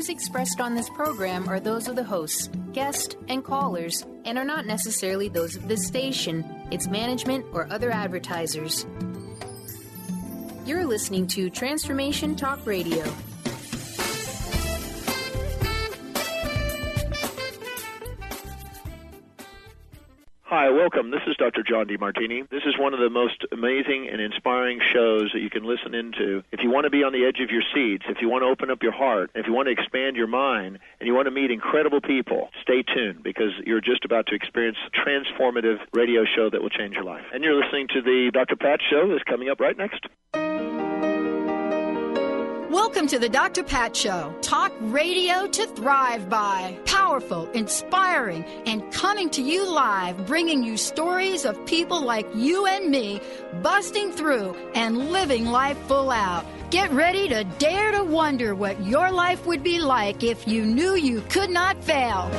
views expressed on this program are those of the hosts, guests, and callers, and are not necessarily those of this station, its management, or other advertisers. You're listening to Transformation Talk Radio. Hi, welcome. This is Dr. John DeMartini. This is one of the most amazing and inspiring shows that you can listen into. If you want to be on the edge of your seats, if you want to open up your heart, if you want to expand your mind, and you want to meet incredible people, stay tuned because you're just about to experience a transformative radio show that will change your life. And you're listening to the Dr. Pat Show that's coming up right next. Welcome to the Dr. Pat Show. Talk radio to thrive by. Powerful, inspiring, and coming to you live, bringing you stories of people like you and me busting through and living life full out. Get ready to dare to wonder what your life would be like if you knew you could not fail.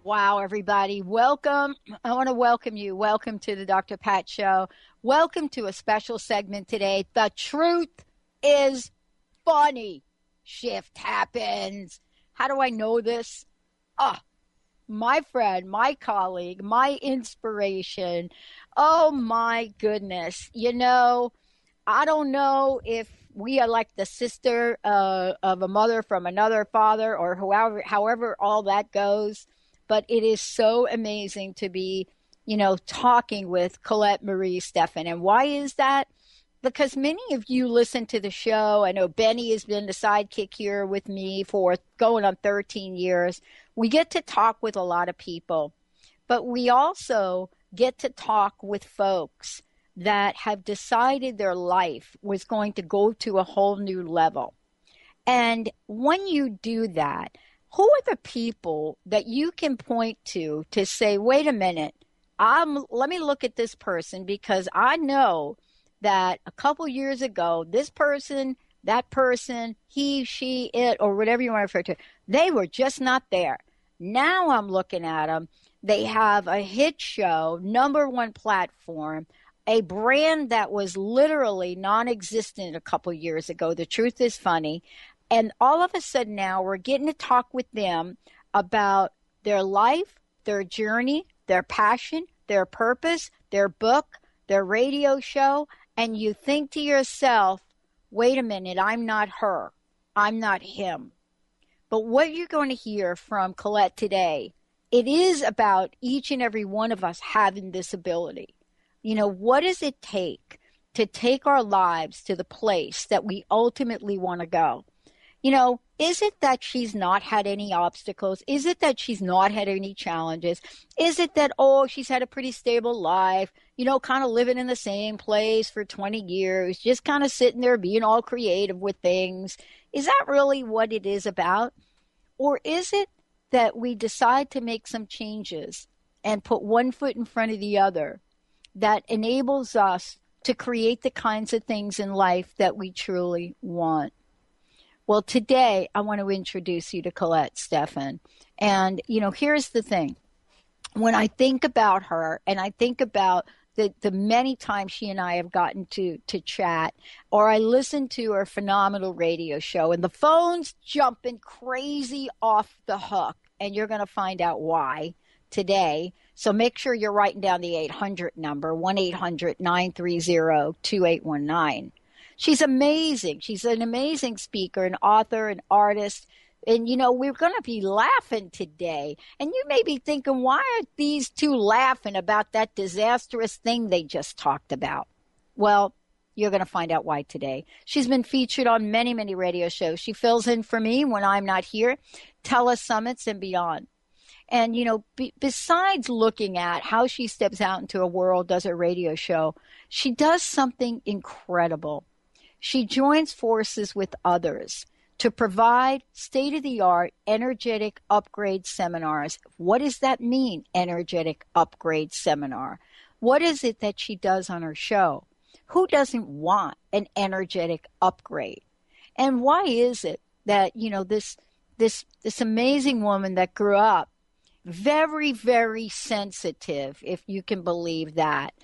Wow, everybody. Welcome. I want to welcome you. Welcome to the Dr. Pat Show. Welcome to a special segment today. The truth is funny. Shift happens. How do I know this? My friend, my colleague, my inspiration. Oh, my goodness. You know, I don't know if we are like the sister of a mother from another father or however all that goes. But it is so amazing to be, talking with Colette Marie Steffen. And why is that? Because many of you listen to the show. I know Benny has been the sidekick here with me for going on 13 years. We get to talk with a lot of people. But we also get to talk with folks that have decided their life was going to go to a whole new level. And when you do that, who are the people that you can point to say, wait a minute, let me look at this person because I know that a couple years ago, this person, that person, he, she, it, or whatever you want to refer to, they were just not there. Now I'm looking at them. They have a hit show, #1 platform, a brand that was literally non-existent a couple years ago. The truth is funny. And all of a sudden now we're getting to talk with them about their life, their journey, their passion, their purpose, their book, their radio show. And you think to yourself, wait a minute, I'm not her. I'm not him. But what you're going to hear from Colette today, it is about each and every one of us having this ability. What does it take to take our lives to the place that we ultimately want to go? Is it that she's not had any obstacles? Is it that she's not had any challenges? Is it that, she's had a pretty stable life, kind of living in the same place for 20 years, just kind of sitting there being all creative with things? Is that really what it is about? Or is it that we decide to make some changes and put one foot in front of the other that enables us to create the kinds of things in life that we truly want? Well, today I want to introduce you to Colette Steffen. And, here's the thing. When I think about her and I think about the many times she and I have gotten to chat, or I listen to her phenomenal radio show, and the phone's jumping crazy off the hook, and you're going to find out why today. So make sure you're writing down the 800 number, 1-800-930-2819. She's amazing. She's an amazing speaker, an author, an artist. And, we're going to be laughing today. And you may be thinking, why are these two laughing about that disastrous thing they just talked about? Well, you're going to find out why today. She's been featured on many, many radio shows. She fills in for me when I'm not here, telesummits and beyond. And, besides looking at how she steps out into a world, does a radio show, she does something incredible. She joins forces with others to provide state-of-the-art energetic upgrade seminars. What does that mean, energetic upgrade seminar? What is it that she does on her show? Who doesn't want an energetic upgrade? And why is it that, this amazing woman that grew up very, very sensitive, if you can believe that,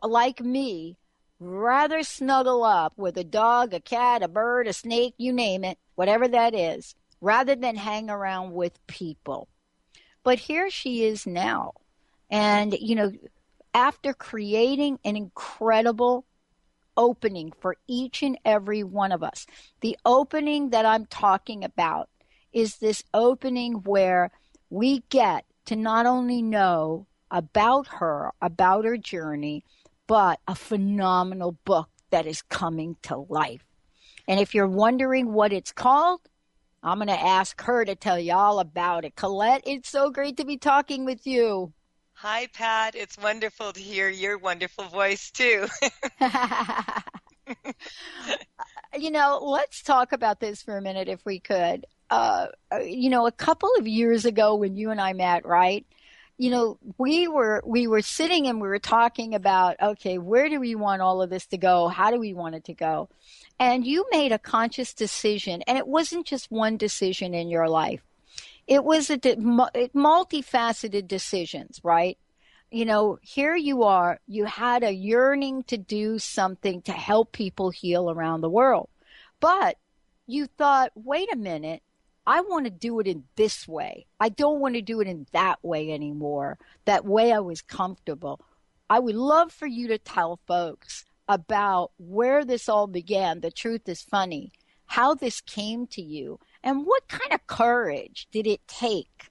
like me, rather snuggle up with a dog, a cat, a bird, a snake, you name it, whatever that is, rather than hang around with people. But here she is now. And, after creating an incredible opening for each and every one of us, the opening that I'm talking about is this opening where we get to not only know about her journey, but a phenomenal book that is coming to life. And if you're wondering what it's called, I'm going to ask her to tell you all about it. Colette, it's so great to be talking with you. Hi, Pat. It's wonderful to hear your wonderful voice, too. Let's talk about this for a minute if we could. A couple of years ago when you and I met, right? We were sitting and we were talking about, okay, where do we want all of this to go? How do we want it to go? And you made a conscious decision, and it wasn't just one decision in your life. It was multifaceted decisions, right? Here you are, you had a yearning to do something to help people heal around the world. But you thought, wait a minute, I want to do it in this way. I don't want to do it in that way anymore. That way I was comfortable. I would love for you to tell folks about where this all began. The Truth is Funny, how this came to you, and what kind of courage did it take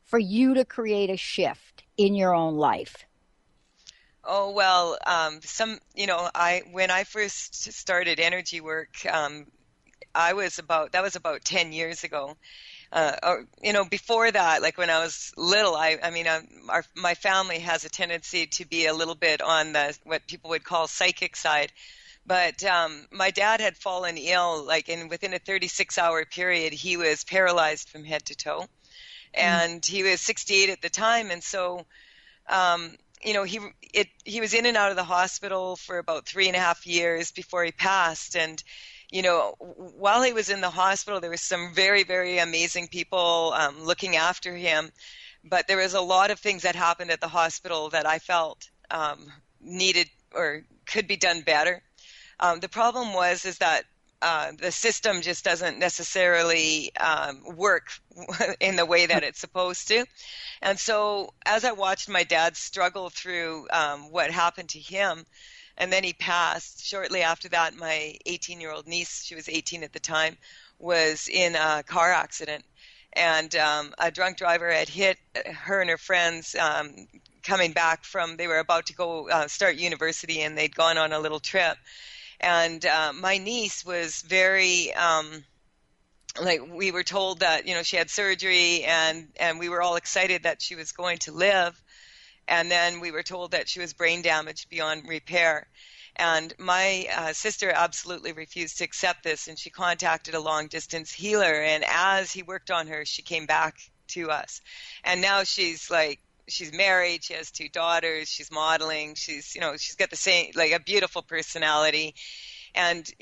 for you to create a shift in your own life? Oh, well, when I first started energy work, that was about 10 years ago. Before that, like when I was little, my family has a tendency to be a little bit on what people would call psychic side. But my dad had fallen ill, within a 36-hour period, he was paralyzed from head to toe. And he was 68 at the time. And so, he was in and out of the hospital for about 3.5 years before he passed. And while he was in the hospital, there were some very, very amazing people looking after him. But there was a lot of things that happened at the hospital that I felt needed or could be done better. The problem is that the system just doesn't necessarily work in the way that it's supposed to. And so as I watched my dad struggle through what happened to him, and then he passed. Shortly after that, my 18-year-old niece, she was 18 at the time, was in a car accident. And a drunk driver had hit her and her friends coming back they were about to go start university, and they'd gone on a little trip. And my niece was very, we were told that, she had surgery, and we were all excited that she was going to live. And then we were told that she was brain damaged beyond repair. And my sister absolutely refused to accept this, and she contacted a long-distance healer. And as he worked on her, she came back to us. And now she's married, she has 2 daughters, she's modeling, she's got the same, a beautiful personality. And,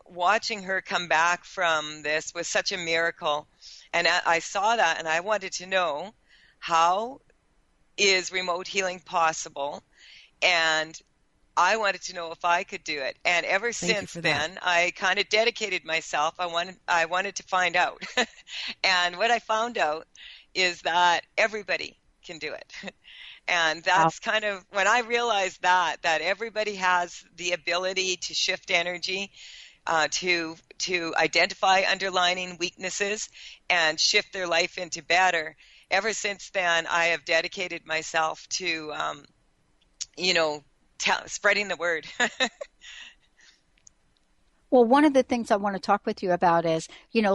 watching her come back from this was such a miracle. And I saw that, and I wanted to know, how is remote healing possible? And I wanted to know if I could do it. And ever since then, I kind of dedicated myself. I wanted to find out. And what I found out is that everybody can do it. And that's kind of when I realized that everybody has the ability to shift energy, to identify underlying weaknesses and shift their life into better. Ever since then, I have dedicated myself to, spreading the word. Well, one of the things I want to talk with you about is,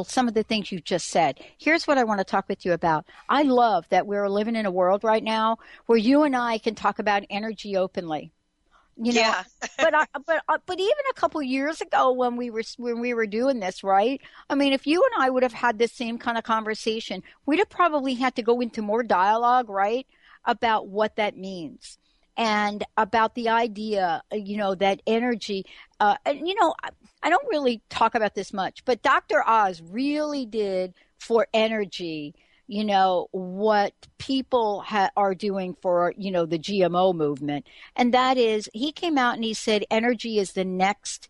some of the things you just said. Here's what I want to talk with you about. I love that we're living in a world right now where you and I can talk about energy openly. Yeah. but even a couple of years ago when we were doing this, right? I mean, if you and I would have had this same kind of conversation, we'd have probably had to go into more dialogue, right, about what that means. And about the idea, that energy, I don't really talk about this much, but Dr. Oz really did for energy what people are doing for, the GMO movement. And that is, he came out and he said, energy is the next,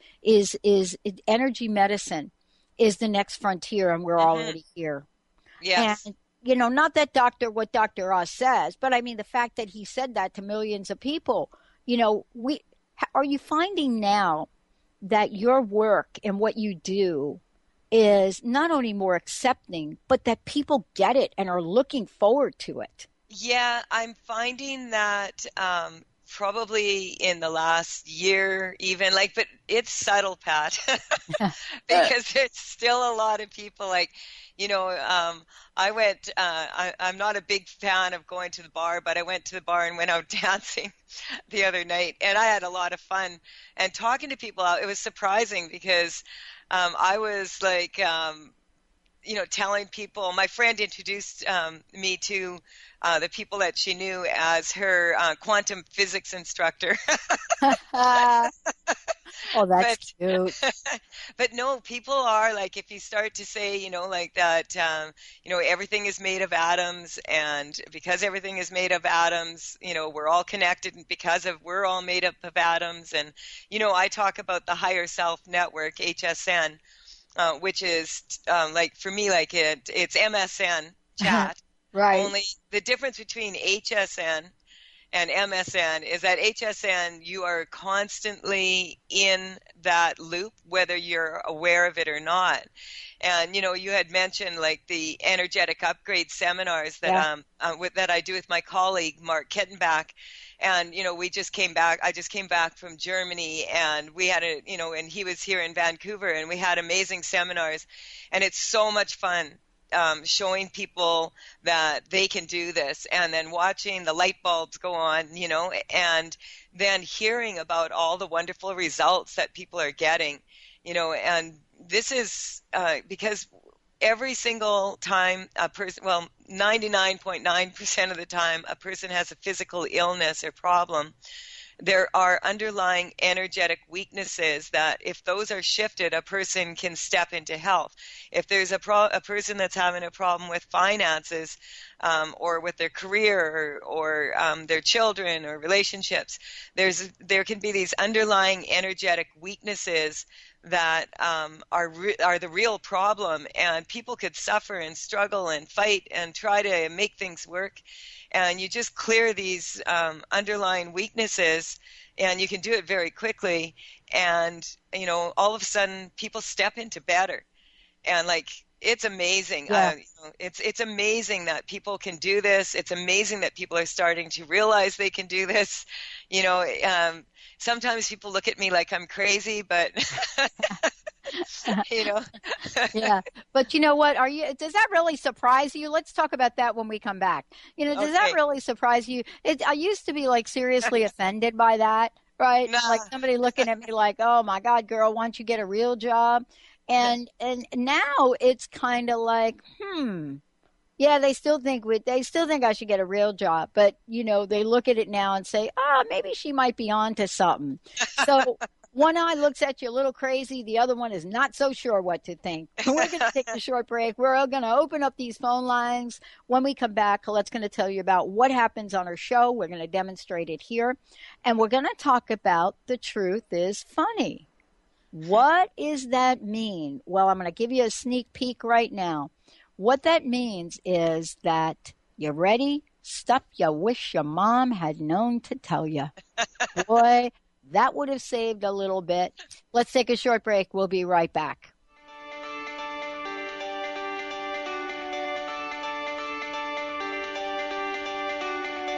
energy medicine is the next frontier, and we're already here. Yes. And, not that what Dr. Oz says, but I mean, the fact that he said that to millions of people, are you finding now that your work and what you do is not only more accepting, but that people get it and are looking forward to it? Yeah, I'm finding that probably in the last year even, but it's subtle, Pat, because there's still a lot of people I went, I'm not a big fan of going to the bar, but I went to the bar and went out dancing the other night, and I had a lot of fun. And talking to people out, it was surprising because I was telling people, my friend introduced me to the people that she knew as her quantum physics instructor. Oh, that's cute. But no, people are if you start to say, that, everything is made of atoms, and because everything is made of atoms, we're all connected because we're all made up of atoms. And, I talk about the higher self network, HSN, which is for me, it's MSN chat. Right. Only the difference between HSN and MSN is that HSN, you are constantly in that loop, whether you're aware of it or not. And, you had mentioned the energetic upgrade seminars that that I do with my colleague, Mark Kettenbach. And, I just came back from Germany, and we had and he was here in Vancouver, and we had amazing seminars, and it's so much fun. Showing people that they can do this, and then watching the light bulbs go on, and then hearing about all the wonderful results that people are getting, and this is because every single time a person, 99.9% of the time a person has a physical illness or problem, there are underlying energetic weaknesses that if those are shifted, a person can step into health. If there's a person that's having a problem with finances or with their career or their children or relationships, there can be these underlying energetic weaknesses that are the real problem, and people could suffer and struggle and fight and try to make things work. And you just clear these underlying weaknesses, and you can do it very quickly. And, all of a sudden people step into better. And it's amazing. Yeah. It's amazing that people can do this. It's amazing that people are starting to realize they can do this. Sometimes people look at me like I'm crazy, but Yeah, but you know what? Does that really surprise you? Let's talk about that when we come back. Does that really surprise you? I used to be seriously offended by that, right? No. Somebody looking at me like, "Oh my God, girl, why don't you get a real job?" And now it's kind of yeah, they still think I should get a real job, but they look at it now and say, maybe she might be on to something. So one eye looks at you a little crazy, the other one is not so sure what to think. We're going to take a short break. We're going to open up these phone lines. When we come back, Colette's going to tell you about what happens on our show. We're going to demonstrate it here, and we're going to talk about the truth is funny. What does that mean? Well, I'm going to give you a sneak peek right now. What that means is that, you ready? Stuff you wish your mom had known to tell you. Boy, that would have saved a little bit. Let's take a short break. We'll be right back.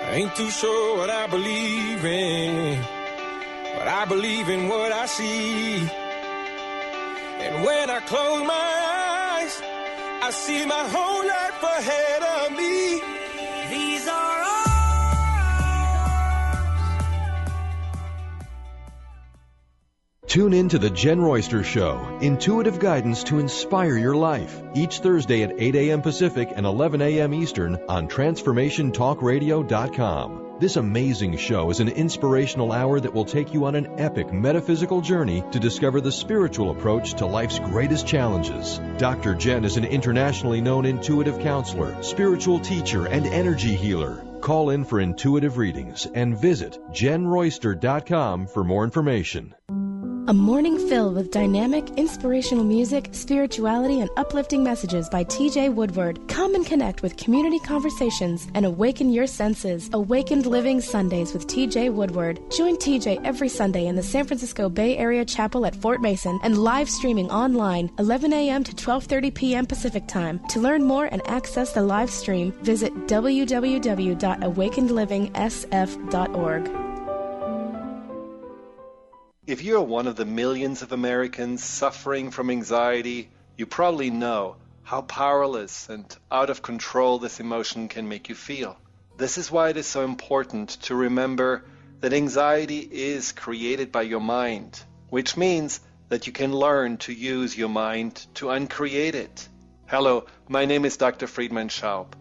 I ain't too sure what I believe in, but I believe in what I see. And when I close my eyes, I see my whole life ahead of me. These are all. Tune in to The Jen Royster Show, intuitive guidance to inspire your life, each Thursday at 8 a.m. Pacific and 11 a.m. Eastern on TransformationTalkRadio.com. This amazing show is an inspirational hour that will take you on an epic metaphysical journey to discover the spiritual approach to life's greatest challenges. Dr. Jen is an internationally known intuitive counselor, spiritual teacher, and energy healer. Call in for intuitive readings and visit jenroyster.com for more information. A morning filled with dynamic, inspirational music, spirituality, and uplifting messages by T.J. Woodward. Come and connect with community conversations and awaken your senses. Awakened Living Sundays with T.J. Woodward. Join T.J. every Sunday in the San Francisco Bay Area Chapel at Fort Mason and live streaming online 11 a.m. to 12:30 p.m. Pacific Time. To learn more and access the live stream, visit www.awakenedlivingsf.org. If you're one of the millions of Americans suffering from anxiety, you probably know how powerless and out of control this emotion can make you feel. This is why it is so important to remember that anxiety is created by your mind, which means that you can learn to use your mind to uncreate it. Hello, my name is Dr. Friedemann Schaub.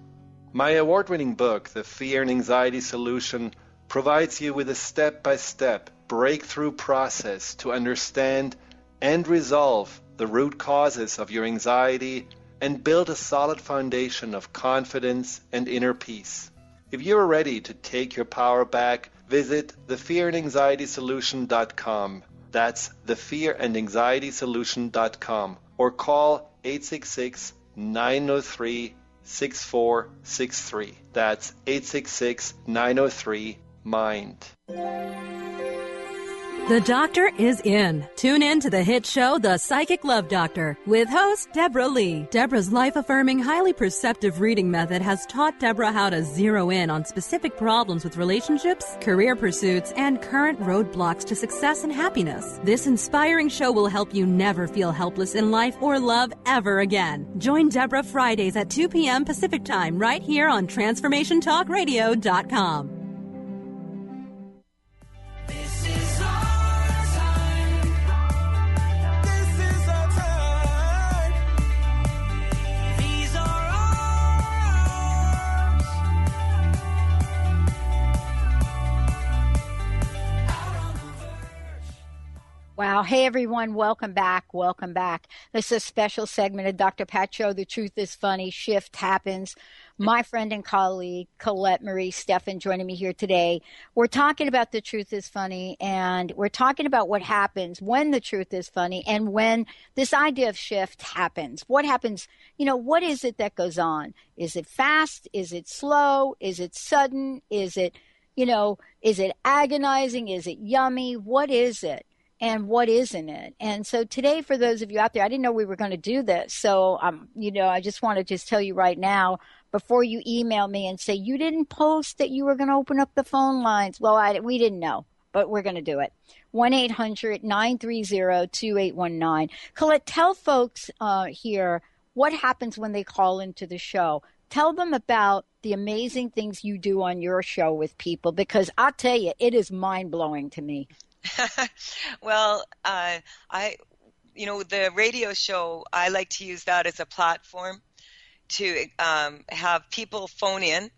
My award-winning book, The Fear and Anxiety Solution, provides you with a step-by-step breakthrough process to understand and resolve the root causes of your anxiety and build a solid foundation of confidence and inner peace. If you are ready to take your power back, visit thefearandanxietysolution.com. That's thefearandanxietysolution.com, or call 866-903-6463. That's 866-903-MIND. The doctor is in. Tune in to the hit show, The Psychic Love Doctor, with host Deborah Lee. Deborah's life-affirming, highly perceptive reading method has taught Deborah how to zero in on specific problems with relationships, career pursuits, and current roadblocks to success and happiness. This inspiring show will help you never feel helpless in life or love ever again. Join Deborah Fridays at 2 p.m. Pacific Time right here on TransformationTalkRadio.com. Wow. Hey, everyone. Welcome back. Welcome back. This is a special segment of Dr. Pat Show. The Truth is Funny. Shift Happens. My friend and colleague, Colette Marie Steffen, joining me here today. We're talking about The Truth is Funny, and we're talking about what happens when the truth is funny and when this idea of shift happens. What happens? You know, what is it that goes on? Is it fast? Is it slow? Is it sudden? Is it, is it agonizing? Is it yummy? What is it? And what isn't it? And so today, for those of you out there, I didn't know we were going to do this. So, I just want to just tell you right now, before you email me and say, you didn't post that you were going to open up the phone lines. Well, we didn't know, but we're going to do it. 1-800-930-2819. Colette, tell folks here what happens when they call into the show. Tell them about the amazing things you do on your show with people, because I'll tell you, it is mind-blowing to me. Well, the radio show, I like to use that as a platform to have people phone in,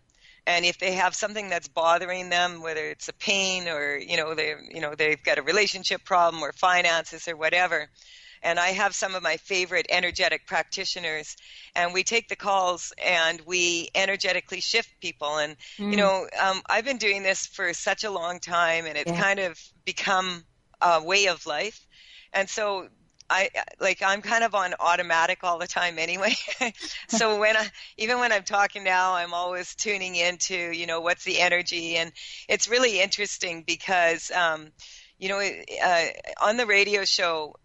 and if they have something that's bothering them, whether it's a pain or they've got a relationship problem or finances or whatever. And I have some of my favorite energetic practitioners, and we take the calls and we energetically shift people. And, I've been doing this for such a long time, and it's kind of become a way of life. And so I'm kind of on automatic all the time anyway. So even when I'm talking now, I'm always tuning into, what's the energy. And it's really interesting because, on the radio show,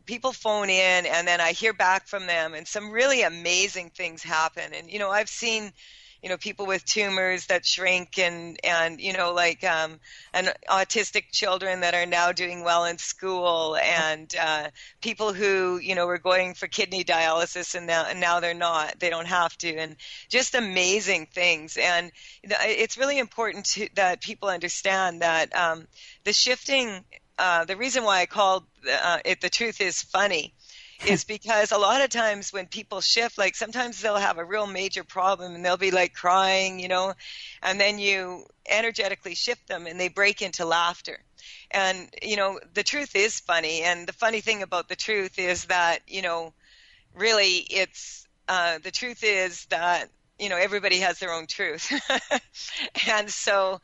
people phone in and then I hear back from them and some really amazing things happen. And, I've seen, people with tumors that shrink and autistic children that are now doing well in school, and people who, were going for kidney dialysis and now they're not, they don't have to, and just amazing things. And it's really important that people understand that the shifting, the reason why I called it The Truth is Funny is because a lot of times when people shift, like sometimes they'll have a real major problem and they'll be like crying, and then you energetically shift them and they break into laughter. And, the truth is funny. And the funny thing about the truth is that, really it's, the truth is that, everybody has their own truth. And so,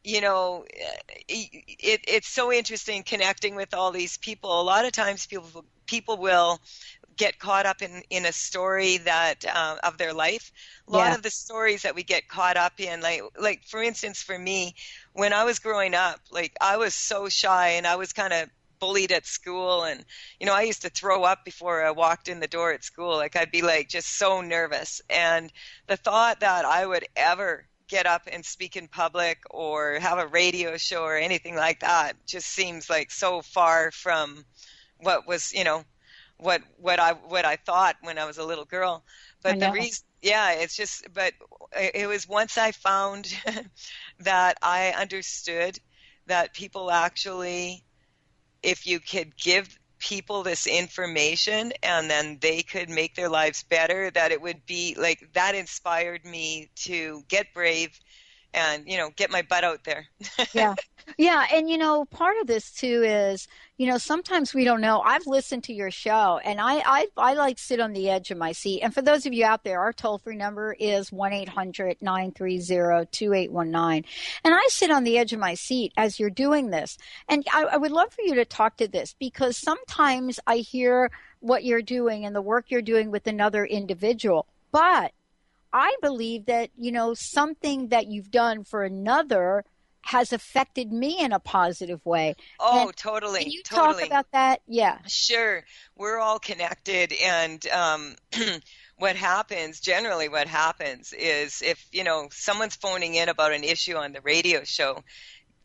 it's so interesting connecting with all these people. A lot of times people will get caught up in a story that of their life. A lot of the stories that we get caught up in, like for instance, for me, when I was growing up, like I was so shy and I was kind of bullied at school, and I used to throw up before I walked in the door at school. Like I'd be like just so nervous, and the thought that I would ever get up and speak in public or have a radio show or anything like that just seems like so far from what was, what I thought when I was a little girl. But the reason, it's just, but it was once I found that I understood that people actually, if you could give people this information and then they could make their lives better, that it would be like, that inspired me to get brave and, get my butt out there. Yeah. And, part of this too is, sometimes we don't know. I've listened to your show and I like sit on the edge of my seat. And for those of you out there, our toll-free number is 1-800-930-2819. And I sit on the edge of my seat as you're doing this. And I would love for you to talk to this, because sometimes I hear what you're doing and the work you're doing with another individual. But I believe that, something that you've done for another has affected me in a positive way. Oh, and totally. Can you talk about that? Yeah. Sure. We're all connected. And what happens is if, someone's phoning in about an issue on the radio show,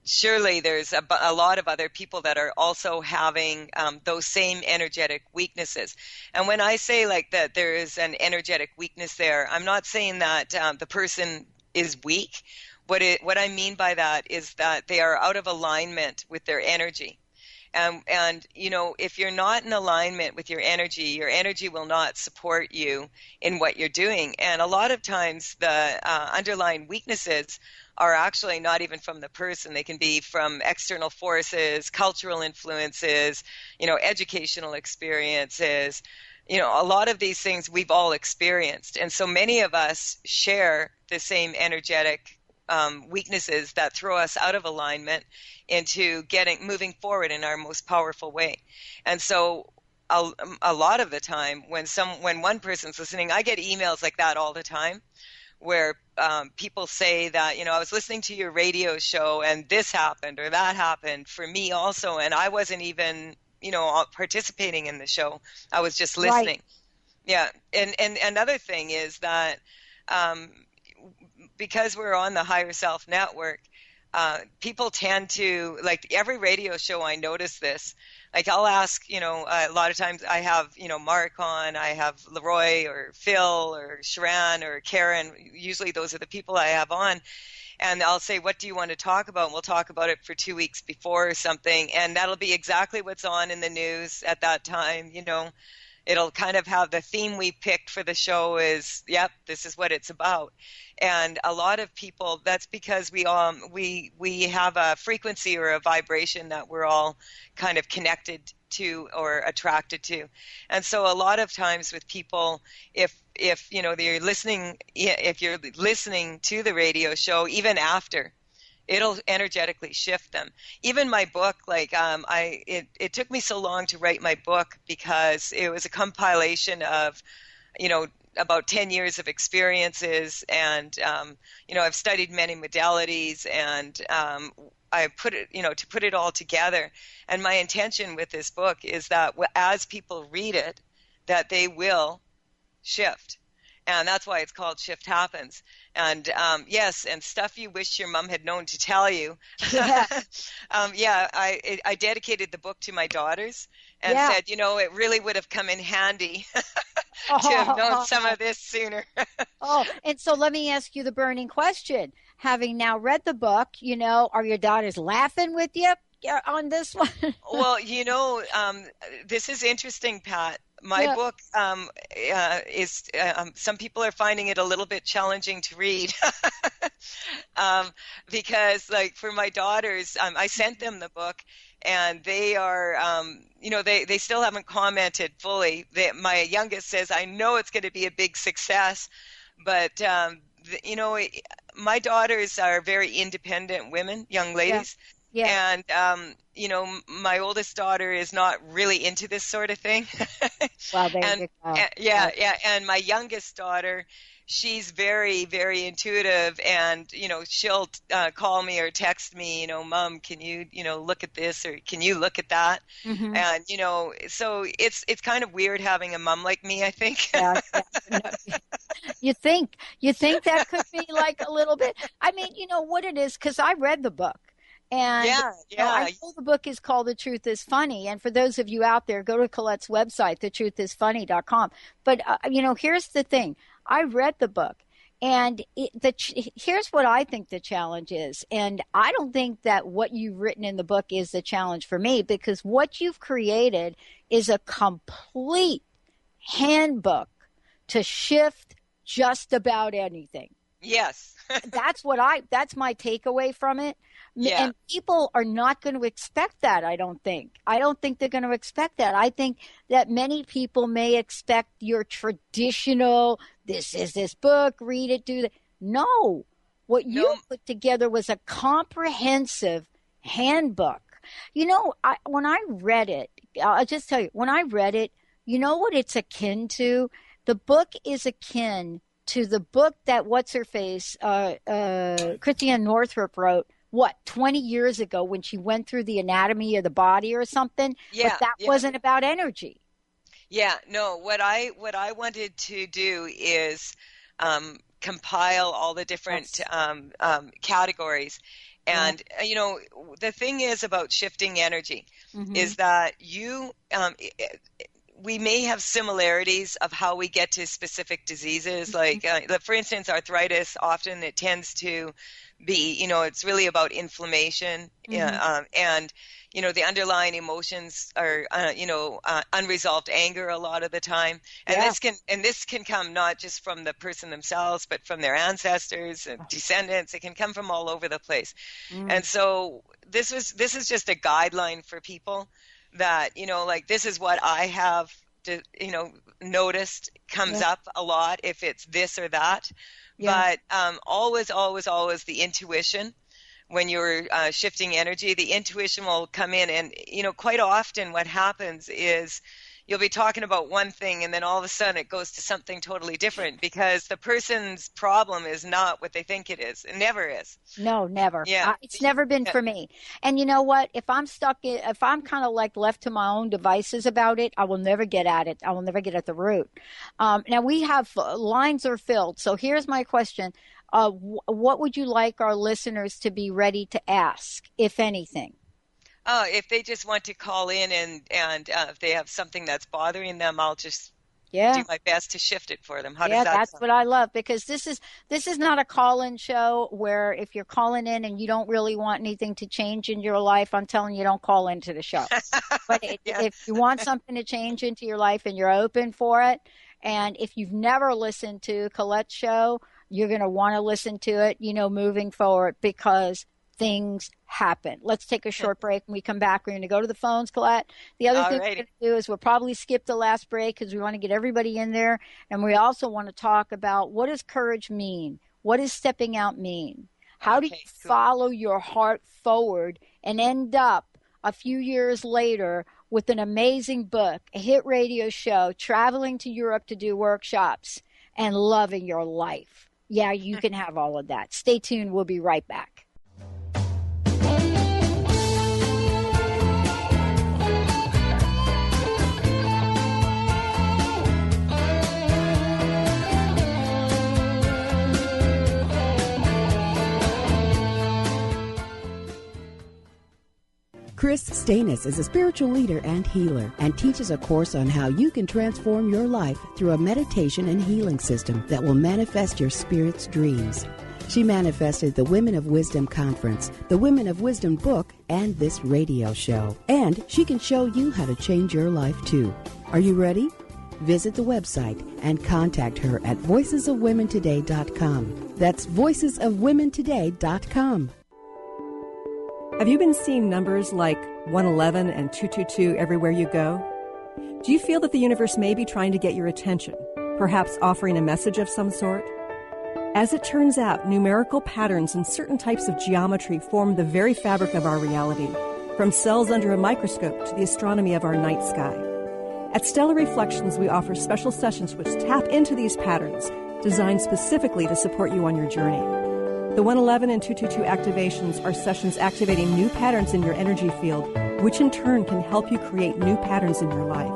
surely there's a lot of other people that are also having those same energetic weaknesses. And when I say like that there is an energetic weakness there, I'm not saying that the person is weak. What I mean by that is that they are out of alignment with their energy. And if you're not in alignment with your energy will not support you in what you're doing. And a lot of times the underlying weaknesses are actually not even from the person. They can be from external forces, cultural influences, educational experiences. A lot of these things we've all experienced. And so many of us share the same energetic weaknesses that throw us out of alignment into moving forward in our most powerful way. And so a lot of the time when one person's listening, I get emails like that all the time, where people say that, I was listening to your radio show and this happened or that happened for me also, and I wasn't even, participating in the show. I was just listening. Right. Yeah. And another thing is that because we're on the Higher Self Network, people tend to, like every radio show, I notice this. Like I'll ask, a lot of times I have, Mark on, I have Leroy or Phil or Sharon or Karen. Usually those are the people I have on. And I'll say, what do you want to talk about? And we'll talk about it for 2 weeks before or something. And that'll be exactly what's on in the news at that time, It'll kind of have the theme we picked for the show is, yep, this is what it's about. And a lot of people, that's because we have a frequency or a vibration that we're all kind of connected to or attracted to. And so a lot of times with people, if you're listening to the radio show, even after, it'll energetically shift them. Even my book, it took me so long to write my book because it was a compilation of, about 10 years of experiences, and I've studied many modalities, and I put it, to put it all together. And my intention with this book is that as people read it, that they will shift. And that's why it's called Shift Happens. And yes, and stuff you wish your mom had known to tell you. Yeah. I dedicated the book to my daughters and said, it really would have come in handy to have known some of this sooner. And so let me ask you the burning question. Having now read the book, are your daughters laughing with you? on this one? Well, this is interesting, Pat. My book is some people are finding it a little bit challenging to read because, like, for my daughters, I sent them the book, and they are, they still haven't commented fully. My youngest says, I know it's going to be a big success, but, my daughters are very independent women, young ladies. Yeah. And, my oldest daughter is not really into this sort of thing. Well, there you go. And my youngest daughter, she's very, very intuitive, and, she'll call me or text me, Mom, can you, look at this, or can you look at that? Mm-hmm. And, so it's kind of weird having a mom like me, I think. Yeah. You think that could be like a little bit, I mean, you know what it is, because I read the book. And I know the book is called The Truth is Funny. And for those of you out there, go to Colette's website, thetruthисfunny.com. But, here's the thing. I read the book, and here's what I think the challenge is. And I don't think that what you've written in the book is the challenge for me, because what you've created is a complete handbook to shift just about anything. Yes. That's my takeaway from it. Yeah. And people are not going to expect that, I don't think. I don't think they're going to expect that. I think that many people may expect your traditional, this is this book, read it, do that. No. What you put together was a comprehensive handbook. When I read it, I'll just tell you, when I read it, you know what it's akin to? The book is akin to the book that what's-her-face, Christiane Northrup wrote, 20 years ago, when she went through the anatomy of the body or something? Yeah. But that wasn't about energy. Yeah, no, what I wanted to do is compile all the different categories. And, the thing is about shifting energy is that we may have similarities of how we get to specific diseases. Like, for instance, arthritis, often it tends to be, it's really about inflammation. And, the underlying emotions are, unresolved anger a lot of the time. And this can come not just from the person themselves, but from their ancestors and descendants. It can come from all over the place. And so this is just a guideline for people that, this is what I have noticed comes up a lot, if it's this or that. But always the intuition. When you're shifting energy, the intuition will come in, and quite often what happens is you'll be talking about one thing, and then all of a sudden it goes to something totally different, because the person's problem is not what they think it is. It never is. No, never. Yeah. It's never been for me. And you know what? If I'm kind of like left to my own devices about it, I will never get at it. I will never get at the root. Now we have lines are filled. So here's my question. What would you like our listeners to be ready to ask, if anything? If they just want to call in and if they have something that's bothering them, I'll just do my best to shift it for them. How does that that's sound? What I love, because this is not a call-in show where if you're calling in and you don't really want anything to change in your life, I'm telling you, don't call into the show. But if you want something to change into your life and you're open for it, and if you've never listened to Colette's show, you're going to want to listen to it, moving forward, because things happen. Let's take a short break. When we come back, we're going to go to the phones, Colette. The other thing we're going to do is we'll probably skip the last break, because we want to get everybody in there. And we also want to talk about, what does courage mean? What does stepping out mean? How do you follow your heart forward and end up a few years later with an amazing book, a hit radio show, traveling to Europe to do workshops, and loving your life? Yeah, you can have all of that. Stay tuned. We'll be right back. Chris Stanis is a spiritual leader and healer, and teaches a course on how you can transform your life through a meditation and healing system that will manifest your spirit's dreams. She manifested the Women of Wisdom Conference, the Women of Wisdom book, and this radio show. And she can show you how to change your life, too. Are you ready? Visit the website and contact her at voicesofwomentoday.com. That's voicesofwomentoday.com. Have you been seeing numbers like 111 and 222 everywhere you go? Do you feel that the universe may be trying to get your attention, perhaps offering a message of some sort? As it turns out, numerical patterns and certain types of geometry form the very fabric of our reality, from cells under a microscope to the astronomy of our night sky. At Stellar Reflections, we offer special sessions which tap into these patterns, designed specifically to support you on your journey. The 111 and 222 activations are sessions activating new patterns in your energy field, which in turn can help you create new patterns in your life.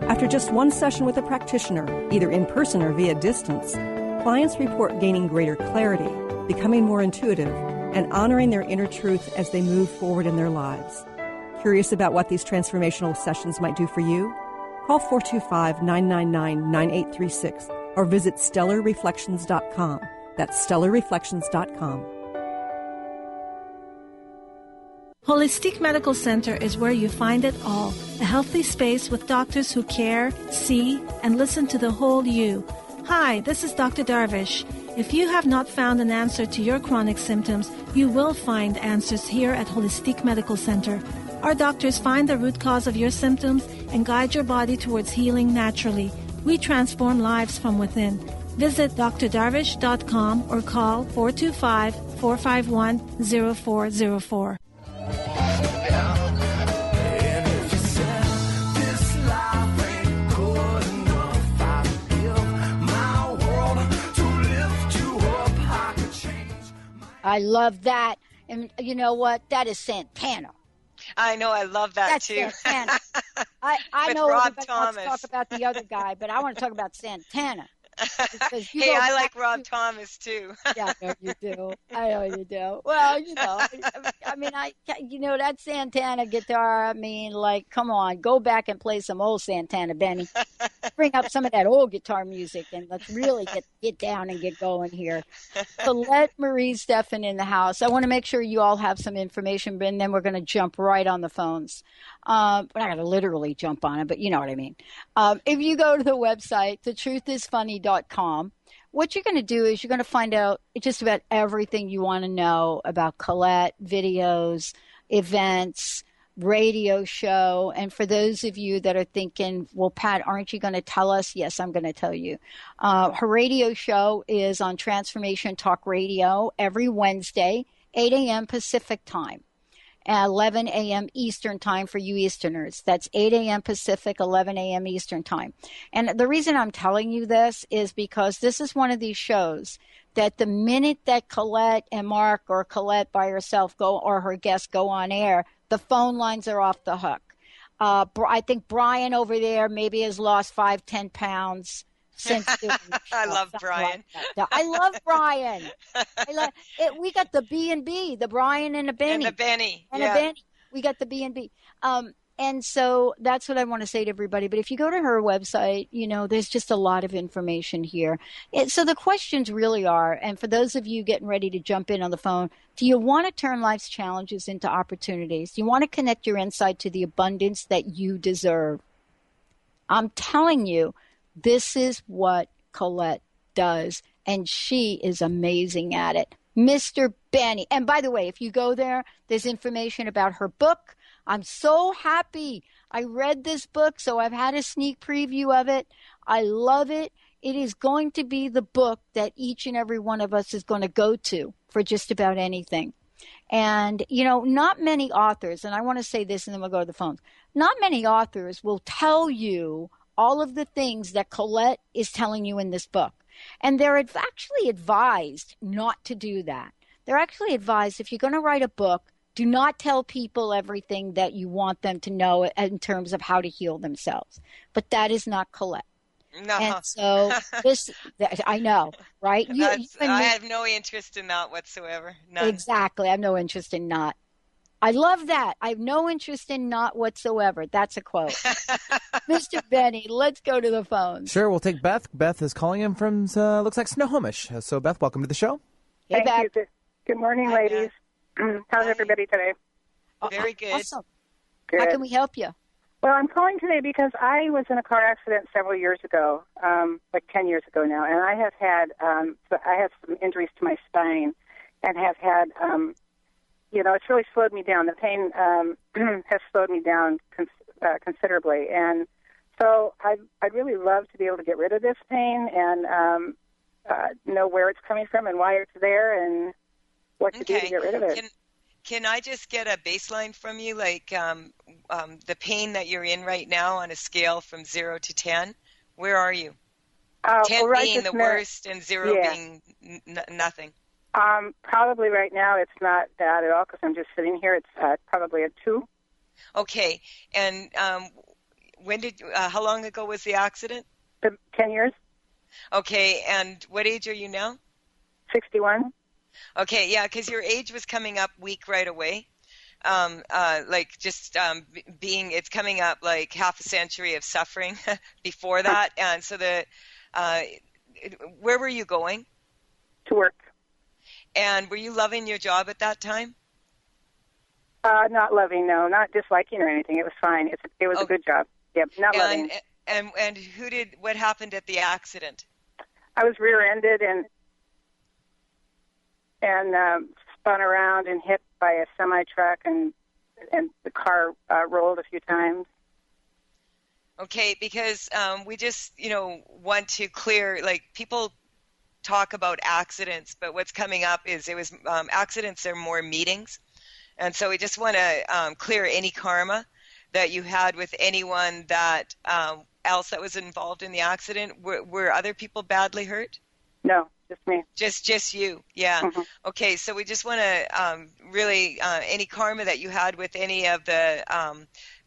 After just one session with a practitioner, either in person or via distance, clients report gaining greater clarity, becoming more intuitive, and honoring their inner truth as they move forward in their lives. Curious about what these transformational sessions might do for you? Call 425-999-9836 or visit stellarreflections.com. That's stellarreflections.com. Holistic Medical Center is where you find it all. A healthy space with doctors who care, see, and listen to the whole you. Hi, this is Dr. Darvish. If you have not found an answer to your chronic symptoms, you will find answers here at Holistic Medical Center. Our doctors find the root cause of your symptoms and guide your body towards healing naturally. We transform lives from within. Visit drdarvish.com or call 425-451-0404. I love that. And you know what? That is Santana. I know. I love that That's too. Santana. I know Rob everybody Thomas. wants to talk about the other guy, but I want to talk about Santana. Hey, I like Rob Thomas too. Yeah, I know you do. I know you do. Well, that Santana guitar, come on, go back and play some old Santana, Benny. Bring up some of that old guitar music and let's really get down and get going here. So let Marie Stephan in the house. I want to make sure you all have some information, and then we're going to jump right on the phones. We're not going to literally jump on it, but you know what I mean. If you go to the website, thetruthisfunny.com, what you're going to do is you're going to find out just about everything you want to know about Colette, videos, events, radio show. And for those of you that are thinking, well, Pat, aren't you going to tell us? Yes, I'm going to tell you. Her radio show is on Transformation Talk Radio every Wednesday, 8 a.m. Pacific time. 11 a.m. Eastern time for you Easterners. That's 8 a.m. Pacific, 11 a.m. Eastern time. And the reason I'm telling you this is because this is one of these shows that the minute that Colette and Mark or Colette by herself go or her guests go on air, the phone lines are off the hook. I think Brian over there maybe has lost 5-10 pounds since doing I love Brian. Like I love Brian. We got the B&B, the Brian and the Benny. And the Benny. And the Benny. We got the B&B. And so that's what I want to say to everybody. But if you go to her website, there's just a lot of information here. So the questions really are, and for those of you getting ready to jump in on the phone, do you want to turn life's challenges into opportunities? Do you want to connect your inside to the abundance that you deserve? I'm telling you, this is what Colette does, and she is amazing at it. Mr. Benny. And by the way, if you go there, there's information about her book. I'm so happy. I read this book, so I've had a sneak preview of it. I love it. It is going to be the book that each and every one of us is going to go to for just about anything. And, not many authors, and I want to say this and then we'll go to the phones, not many authors will tell you all of the things that Colette is telling you in this book. And they're actually advised not to do that. They're actually advised if you're going to write a book, do not tell people everything that you want them to know in terms of how to heal themselves. But that is not Colette. No. And so I know, right? I have no interest in that whatsoever. None. Exactly. I have no interest in not. I love that. I have no interest in not whatsoever. That's a quote. Mr. Benny, let's go to the phone. Sure, we'll take Beth. Beth is calling in from, looks like Snohomish. So, Beth, welcome to the show. Hey, Thank you. Good morning, ladies. How's everybody today? Very good. Awesome. Good. How can we help you? Well, I'm calling today because I was in a car accident several years ago, like 10 years ago now, and I have had some injuries to my spine, and have had, it's really slowed me down. The pain has slowed me down considerably, and so I'd really love to be able to get rid of this pain and know where it's coming from and why it's there and what to do to get rid of it. Can I just get a baseline from you, like the pain that you're in right now on a scale from 0 to 10? Where are you? 10 being the worst and 0 being nothing. Probably right now it's not bad at all because I'm just sitting here. It's probably a 2. Okay. And how long ago was the accident? 10 years. Okay. And what age are you now? 61. Okay, yeah, because your age was coming up weak right away. It's coming up like half a century of suffering before that. And so where were you going? To work. And were you loving your job at that time? Not loving, no, not disliking or anything. It was fine. It was a good job. Yep, not loving. And what happened at the accident? I was rear-ended and spun around and hit by a semi-truck, and the car rolled a few times. Okay, because we just, want to clear, like, people talk about accidents, but what's coming up is accidents are more meetings. And so we just want to clear any karma that you had with anyone that else that was involved in the accident. Were other people badly hurt? No. Just me. Just you, yeah. Mm-hmm. Okay, so we just want to really any karma that you had with any of the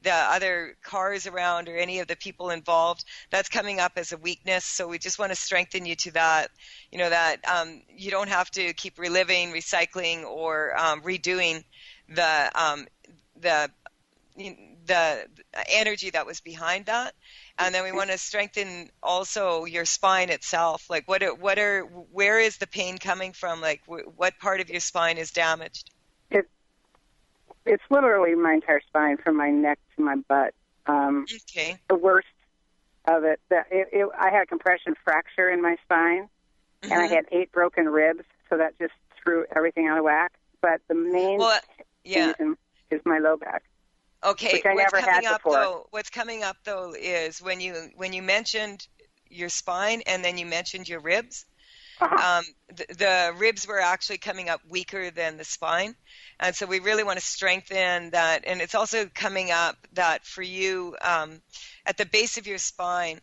other cars around or any of the people involved, that's coming up as a weakness. So we just want to strengthen you to that, that you don't have to keep reliving, recycling, or redoing the energy that was behind that. And then we want to strengthen also your spine itself. Like, where is the pain coming from? Like, what part of your spine is damaged? It's literally my entire spine, from my neck to my butt. Okay. The worst of it. I had a compression fracture in my spine, and I had 8 broken ribs, so that just threw everything out of whack. But the main reason is my low back. Okay, which I never had before. What's coming up though is when you mentioned your spine and then you mentioned your ribs, the ribs were actually coming up weaker than the spine, and so we really want to strengthen that. And it's also coming up that for you at the base of your spine,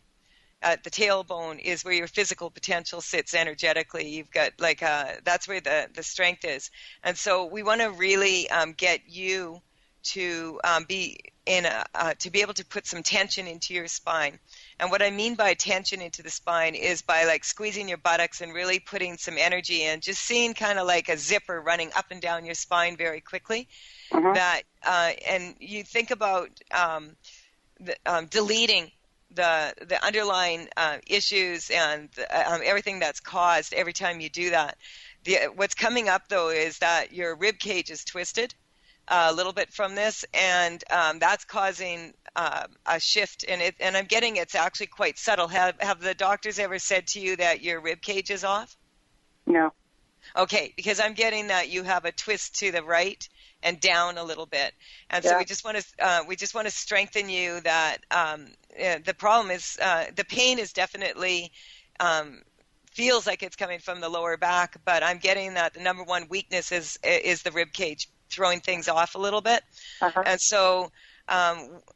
at the tailbone, is where your physical potential sits energetically. You've got that's where the strength is, and so we want to really get you to be to be able to put some tension into your spine. And what I mean by tension into the spine is by like squeezing your buttocks and really putting some energy in, just seeing kind of like a zipper running up and down your spine very quickly. That and you think about deleting the underlying issues and everything that's caused every time you do that. What's coming up though is that your rib cage is twisted a little bit from this, and that's causing a shift in it. And I'm getting it's actually quite subtle. Have the doctors ever said to you that your rib cage is off? No. Okay, because I'm getting that you have a twist to the right and down a little bit, and so we just want to strengthen you. That the problem is the pain is definitely feels like it's coming from the lower back, but I'm getting that the number one weakness is the rib cage, throwing things off a little bit. And so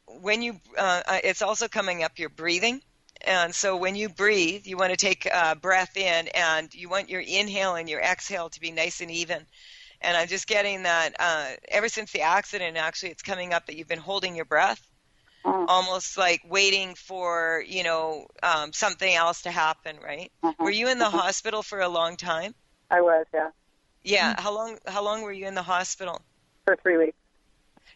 when you it's also coming up your breathing. And so when you breathe, you want to take a breath in, and you want your inhale and your exhale to be nice and even. And I'm just getting that ever since the accident, actually, it's coming up that you've been holding your breath, almost like waiting for, something else to happen, right? Were you in the hospital for a long time? I was, yeah. Yeah. How long were you in the hospital? For 3 weeks.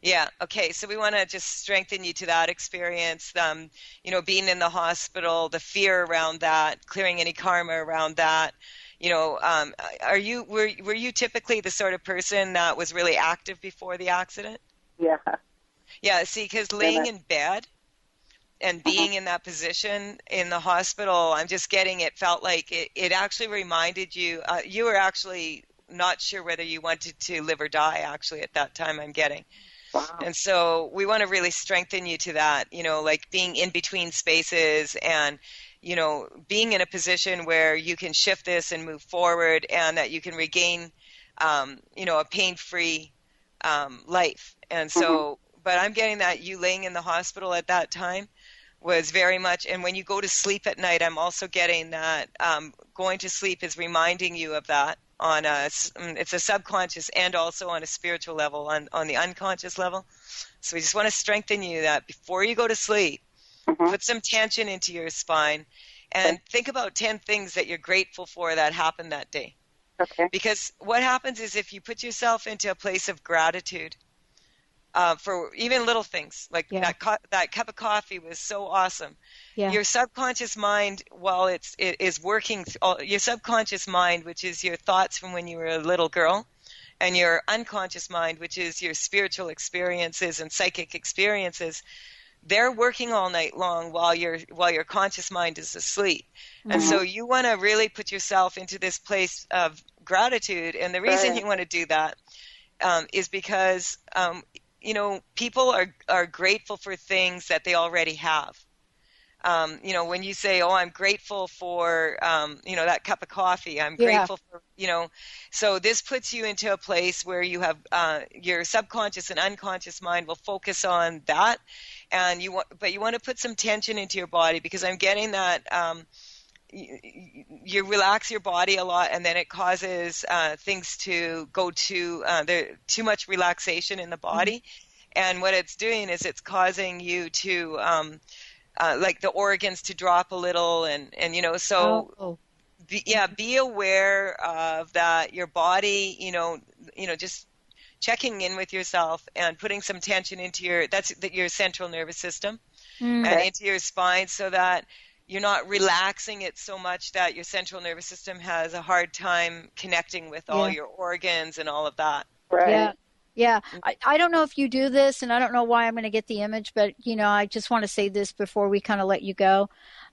Yeah. Okay. So we want to just strengthen you to that experience. Being in the hospital, the fear around that, clearing any karma around that. Were you typically the sort of person that was really active before the accident? Yeah. Yeah, see, because laying in bed and being in that position in the hospital, I'm just getting, it felt like it actually reminded you, you were actually not sure whether you wanted to live or die, actually, at that time, I'm getting. Wow. And so we want to really strengthen you to that, like being in between spaces and, being in a position where you can shift this and move forward, and that you can regain, a pain-free life. And so, but I'm getting that you laying in the hospital at that time was very much, and when you go to sleep at night, I'm also getting that going to sleep is reminding you of that it's a subconscious and also on a spiritual level, on the unconscious level. So we just want to strengthen you that before you go to sleep, put some tension into your spine and think about 10 things that you're grateful for that happened that day. Okay. Because what happens is if you put yourself into a place of gratitude, for even little things like that cup of coffee was so awesome. Yeah. Your subconscious mind, while it is working, your subconscious mind, which is your thoughts from when you were a little girl, and your unconscious mind, which is your spiritual experiences and psychic experiences, they're working all night long while your conscious mind is asleep. And so you want to really put yourself into this place of gratitude. And the reason you want to do that is because people are grateful for things that they already have. When you say, oh, I'm grateful for, that cup of coffee, I'm grateful for, so this puts you into a place where you have your subconscious and unconscious mind will focus on that. And you want to put some tension into your body, because I'm getting that you relax your body a lot, and then it causes things to go to too much relaxation in the body. And what it's doing is it's causing you to like the organs to drop a little, and so be aware of that. Your body, just checking in with yourself and putting some tension into your central nervous system and into your spine, so that you're not relaxing it so much that your central nervous system has a hard time connecting with all your organs and all of that. Right. Yeah. I don't know if you do this, and I don't know why I'm going to get the image, but, I just want to say this before we kind of let you go.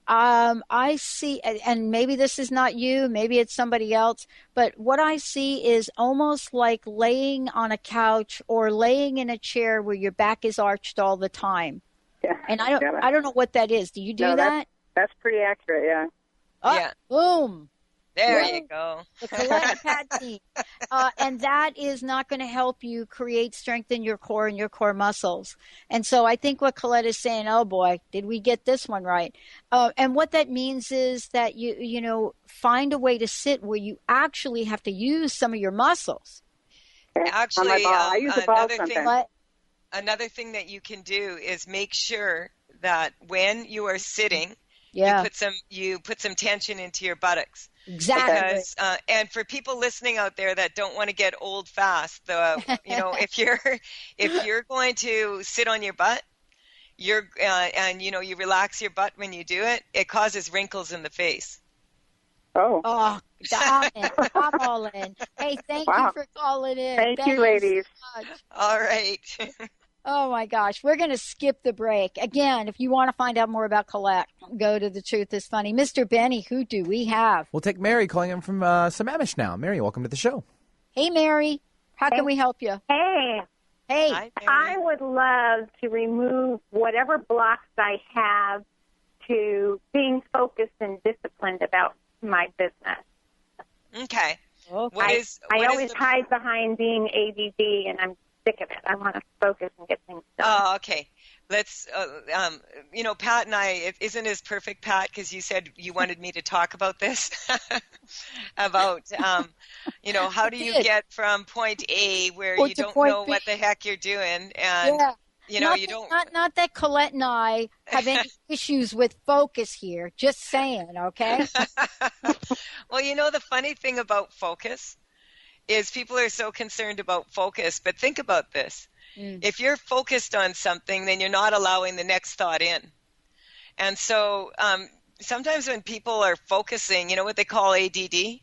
I see, and maybe this is not you, maybe it's somebody else, but what I see is almost like laying on a couch or laying in a chair where your back is arched all the time. Yeah. And I don't know what that is. Do you do that? That's pretty accurate, yeah. Oh, boom. There you go. The Colette Pat team. And that is not going to help you strengthen your core and your core muscles. And so I think what Colette is saying, oh boy, did we get this one right? And what that means is that you find a way to sit where you actually have to use some of your muscles. Actually, I use a ball sometimes. Another thing that you can do is make sure that when you are sitting, you put some tension into your buttocks. Exactly. Because, and for people listening out there that don't want to get old fast, if you're going to sit on your butt, and you relax your butt when you do it, it causes wrinkles in the face. Oh, I'm all in. Hey, thank you for calling in. Thank you, ladies. So much. All right. Oh, my gosh. We're going to skip the break. Again, if you want to find out more about Colette, go to The Truth is Funny. Mr. Benny, who do we have? We'll take Mary calling in from Sammamish now. Mary, welcome to the show. Hey, Mary. How can we help you? Hey. Hey. Hi, I would love to remove whatever blocks I have to being focused and disciplined about my business. Okay. I always hide behind being ADD, and I'm sick of it. I want to focus and get things done. Oh, okay. Let's, Pat and I, it isn't as perfect, Pat, because you said you wanted me to talk about this, about, how do you get from point A where you don't know what the heck you're doing, and, you don't. Not that Colette and I have any issues with focus here, just saying, okay? Well, the funny thing about focus is people are so concerned about focus, but think about this. If you're focused on something, then you're not allowing the next thought in. And so sometimes when people are focusing, you know what they call ADD?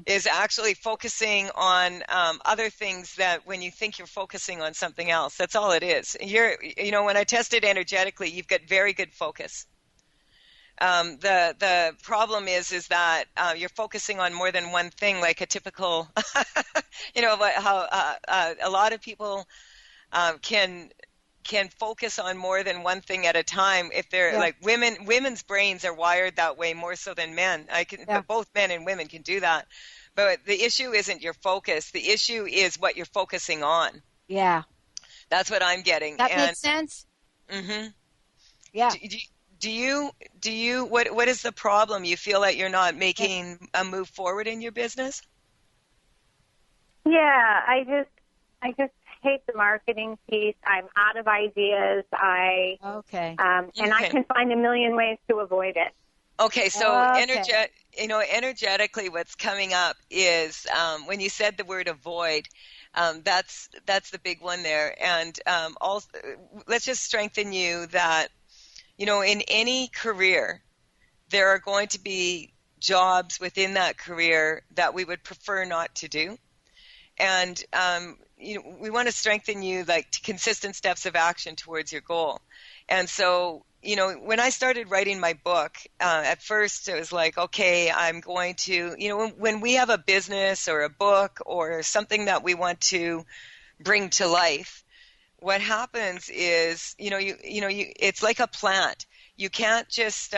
is actually focusing on other things that when you think you're focusing on something else. That's all it is. When I tested energetically, you've got very good focus. The problem is that you're focusing on more than one thing, like a typical, how a lot of people can focus on more than one thing at a time. If they're like women's brains are wired that way more so than men. Both men and women can do that. But the issue isn't your focus. The issue is what you're focusing on. Yeah. That's what I'm getting. That makes sense. Mm-hmm. Yeah. Do you what is the problem? You feel like you're not making a move forward in your business? Yeah, I just hate the marketing piece. I'm out of ideas. And I can find a million ways to avoid it. Okay, so energetically, what's coming up is when you said the word avoid. That's the big one there, and also let's just strengthen you that in any career, there are going to be jobs within that career that we would prefer not to do, and we want to strengthen you to consistent steps of action towards your goal. And so, when I started writing my book, at first it was like, okay, I'm going to, when we have a business or a book or something that we want to bring to life, what happens is, it's like a plant. You can't just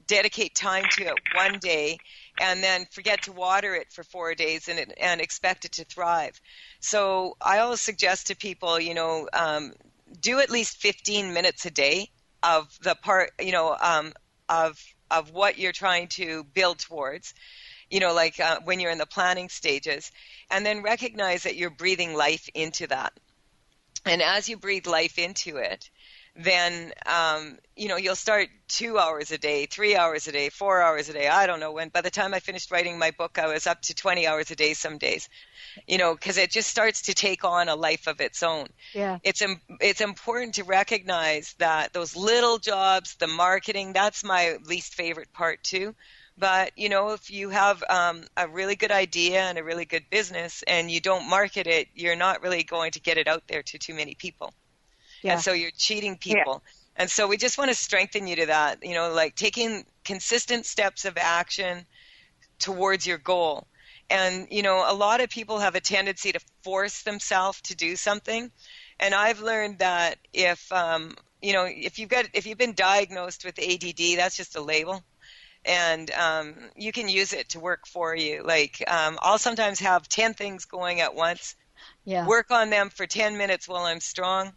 dedicate time to it one day and then forget to water it for 4 days and expect it to thrive. So I always suggest to people, do at least 15 minutes a day of the part, of what you're trying to build towards, when you're in the planning stages, and then recognize that you're breathing life into that. And as you breathe life into it, then, you'll start 2 hours a day, 3 hours a day, 4 hours a day. I don't know when. By the time I finished writing my book, I was up to 20 hours a day some days, because it just starts to take on a life of its own. Yeah. It's important to recognize that those little jobs, the marketing, that's my least favorite part too. But, if you have a really good idea and a really good business and you don't market it, you're not really going to get it out there to too many people. Yeah. And so you're cheating people. Yeah. And so we just want to strengthen you to that, taking consistent steps of action towards your goal. And, a lot of people have a tendency to force themselves to do something. And I've learned that if you've been diagnosed with ADD, that's just a label. And you can use it to work for you. I'll sometimes have 10 things going at once, work on them for 10 minutes while I'm strong,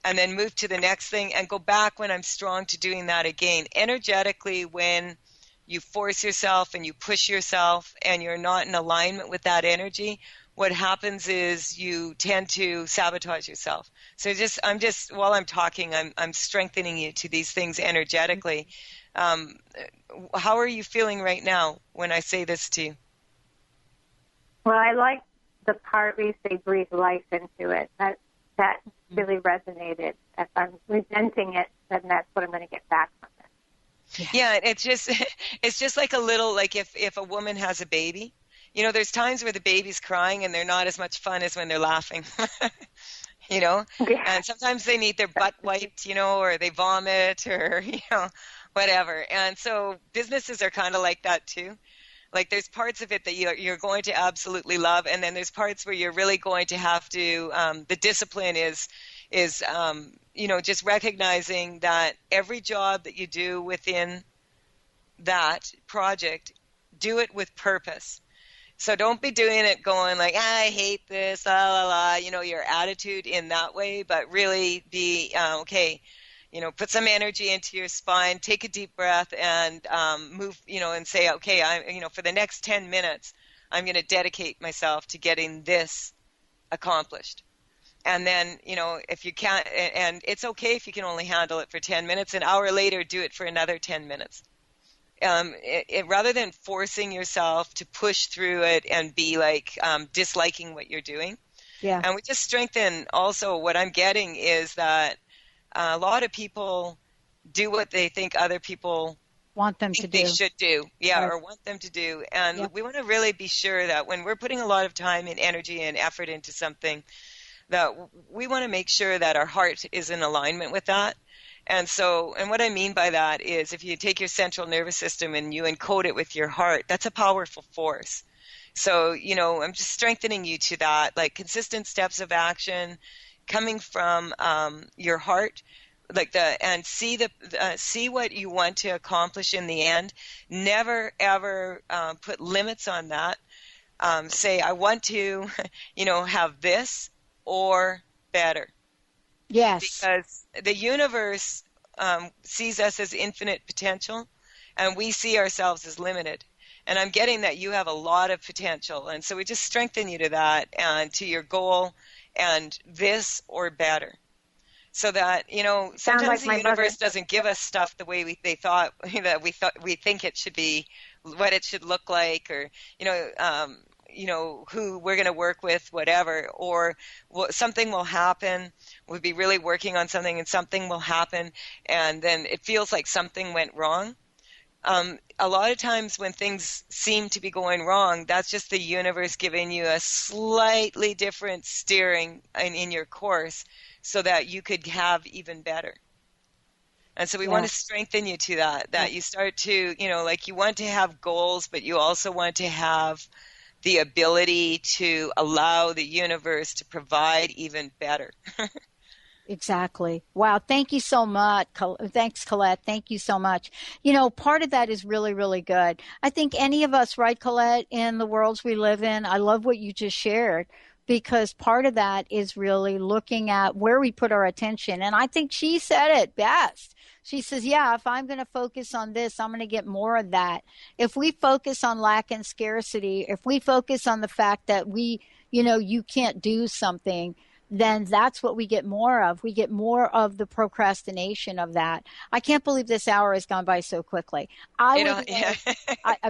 and then move to the next thing and go back when I'm strong to doing that again. Energetically, when you force yourself and you push yourself and you're not in alignment with that energy, what happens is you tend to sabotage yourself. So while I'm talking, I'm strengthening you to these things energetically. How are you feeling right now when I say this to you? Well, I like the part where you say breathe life into it. That really resonated. If I'm resenting it, then that's what I'm going to get back from it. Yeah, it's just like a little, like if a woman has a baby, there's times where the baby's crying and they're not as much fun as when they're laughing. And sometimes they need their butt wiped, or they vomit or, whatever. And so businesses are kind of like that too. Like there's parts of it that you're going to absolutely love, and then there's parts where you're really going to have to, the discipline is just recognizing that every job that you do within that project, do it with purpose. So don't be doing it going like, I hate this, la, la, la, your attitude in that way, but really be, okay, put some energy into your spine, take a deep breath and move, and say, okay, for the next 10 minutes, I'm going to dedicate myself to getting this accomplished. And then, if you can't, and it's okay if you can only handle it for 10 minutes, an hour later, do it for another 10 minutes. Rather than forcing yourself to push through it and be like disliking what you're doing. Yeah. And we just strengthen also what I'm getting is that a lot of people do what they think other people want them to do. They should do, yeah, Right. or want them to do. And Yep. we want to really be sure that when we're putting a lot of time and energy and effort into something, that we want to make sure that our heart is in alignment with that. And so, and what I mean by that is if you take your central nervous system and you encode it with your heart, that's a powerful force. So, I'm just strengthening you to that, like consistent steps of action coming from your heart, and see what you want to accomplish in the end. Never ever put limits on that. Say, I want to, have this or better. Yes. Because the universe sees us as infinite potential, and we see ourselves as limited. And I'm getting that you have a lot of potential, and so we just strengthen you to that and to your goal, and this or better. So that sometimes the universe doesn't give us stuff the way we think it should be, what it should look like, or who we're going to work with, whatever, or something will happen. We'll be really working on something and something will happen, and then it feels like something went wrong. A lot of times when things seem to be going wrong, that's just the universe giving you a slightly different steering in your course so that you could have even better. And so we want to strengthen you to that you start to, you want to have goals, but you also want to have the ability to allow the universe to provide even better. Exactly. Wow. Thank you so much. Thanks, Colette. Thank you so much. Part of that is really, really good. I think any of us, right, Colette, in the worlds we live in, I love what you just shared, because part of that is really looking at where we put our attention. And I think she said it best. She says, yeah, if I'm going to focus on this, I'm going to get more of that. If we focus on lack and scarcity, if we focus on the fact that you can't do something, then that's what we get more of. We get more of the procrastination of that. I can't believe this hour has gone by so quickly. I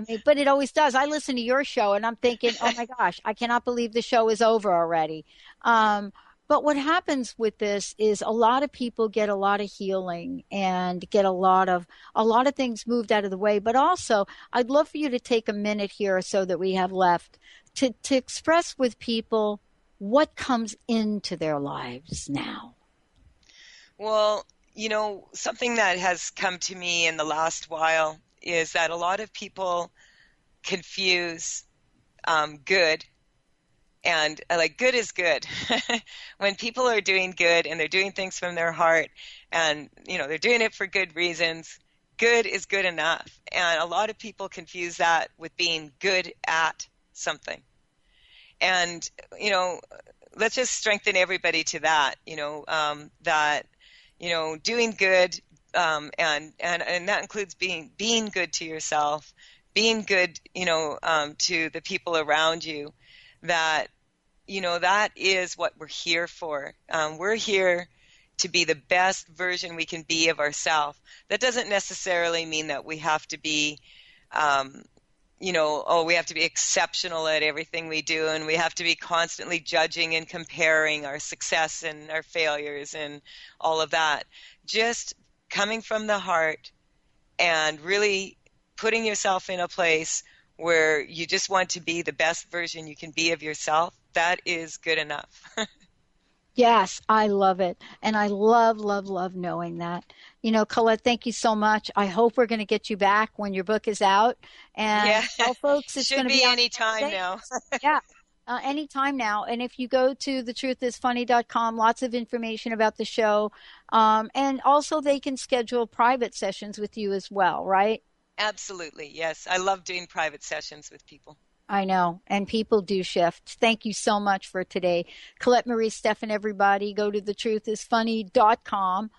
mean, but it always does. I listen to your show and I'm thinking, oh my gosh, I cannot believe the show is over already. But what happens with this is a lot of people get a lot of healing and get a lot of things moved out of the way. But also, I'd love for you to take a minute here or so that we have left to express with people what comes into their lives now. Well, something that has come to me in the last while is that a lot of people confuse good and good is good. When people are doing good and they're doing things from their heart and, they're doing it for good reasons, good is good enough. And a lot of people confuse that with being good at something. And, let's just strengthen everybody to that, doing good, and that includes being good to yourself, being good, to the people around you, that is what we're here for. We're here to be the best version we can be of ourselves. That doesn't necessarily mean that we have to be, we have to be exceptional at everything we do, and we have to be constantly judging and comparing our success and our failures and all of that. Just coming from the heart and really putting yourself in a place where you just want to be the best version you can be of yourself, that is good enough. Yes, I love it. And I love, love, love knowing that. Colette, thank you so much. I hope we're going to get you back when your book is out. And tell folks it's going to be any time now. Yeah, anytime now. And if you go to thetruthisfunny.com, lots of information about the show. And also they can schedule private sessions with you as well, right? Absolutely, yes. I love doing private sessions with people. I know, and people do shift. Thank you so much for today. Colette Marie Steffen, everybody, go to thetruthisfunny.com.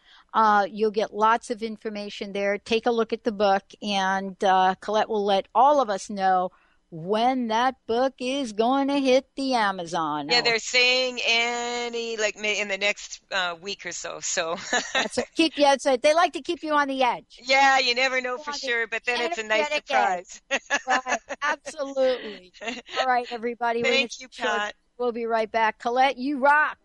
You'll get lots of information there. Take a look at the book, and Colette will let all of us know when that book is going to hit the Amazon. Yeah, they're saying in the next week or so. So they like to keep you on the edge. Yeah, you never know for sure, but then it's a nice surprise. Right, absolutely. All right, everybody. Thank you, Pat. We'll be right back. Colette, you rock.